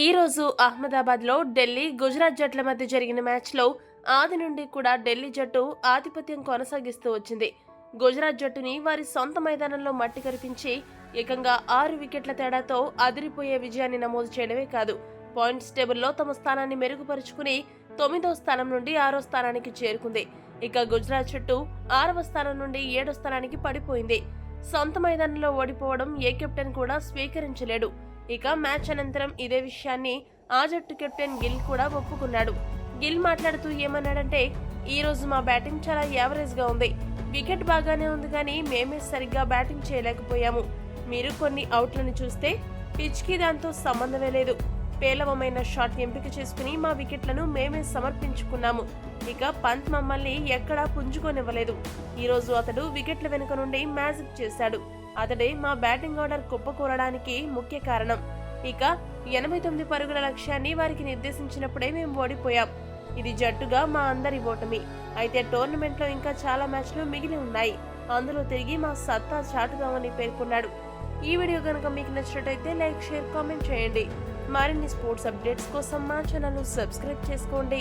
ఈ రోజు అహ్మదాబాద్లో ఢిల్లీ, గుజరాత్ జట్ల మధ్య జరిగిన మ్యాచ్లో ఆది నుండి కూడా ఢిల్లీ జట్టు ఆధిపత్యం కొనసాగిస్తూ వచ్చింది. గుజరాత్ జట్టుని వారి సొంత మైదానంలో మట్టి కరిపించి ఏకంగా 6 వికెట్ల తేడాతో అదిరిపోయే విజయాన్ని నమోదు చేయడమే కాదు, పాయింట్స్ టేబుల్లో తమ స్థానాన్ని మెరుగుపరుచుకుని 9వ స్థానం నుండి 6వ స్థానానికి చేరుకుంది. ఇక గుజరాత్ జట్టు 6వ స్థానం నుండి 7వ స్థానానికి పడిపోయింది. సొంత మైదానంలో ఓడిపోవడం ఏ కెప్టెన్ కూడా స్వీకరించలేడు. ఇక మ్యాచ్ అనంతరం ఇదే విషయాన్ని ఆ జట్టు కెప్టెన్ గిల్ కూడా ఒప్పుకున్నాడు. గిల్ మాట్లాడుతూ ఏమన్నాడంటే, ఈ రోజు మా బ్యాటింగ్ చాలా యావరేజ్ గా ఉంది. వికెట్ బాగానే ఉంది కానీ మేమే సరిగ్గా బ్యాటింగ్ చేయలేకపోయాము. మీరు కొన్ని అవుట్లను చూస్తే పిచ్ కి దాంతో సంబంధమే లేదు. పేలవమైన షాట్ ఎంపిక చేసుకుని మా వికెట్లను మేమే సమర్పించుకున్నాము. ఇక పంత్ మమ్మల్ని ఎక్కడా పుంజుకోనివ్వలేదు. ఈ రోజు అతడు వికెట్ల వెనుక నుండి మ్యాజిక్ చేశాడు. అతడే మా బ్యాటింగ్ ఆర్డర్ కుప్పకూలడానికి ముఖ్య కారణం. ఇక 89 పరుగుల లక్ష్యాన్ని వారికి నిర్దేశించినప్పుడే మేము ఓడిపోయాం. ఇది జట్టుగా మా అందరి ఓటమి. అయితే టోర్నమెంట్లో ఇంకా చాలా మ్యాచ్లు మిగిలి ఉన్నాయి. అందులో తిరిగి మా సత్తా చాటుదామని పేర్కొన్నాడు. ఈ వీడియో కనుక మీకు నచ్చినట్టయితే లైక్, షేర్, కామెంట్ చేయండి. మరిన్ని స్పోర్ట్స్ అప్డేట్స్ కోసం మా ఛానల్ సబ్స్క్రైబ్ చేసుకోండి.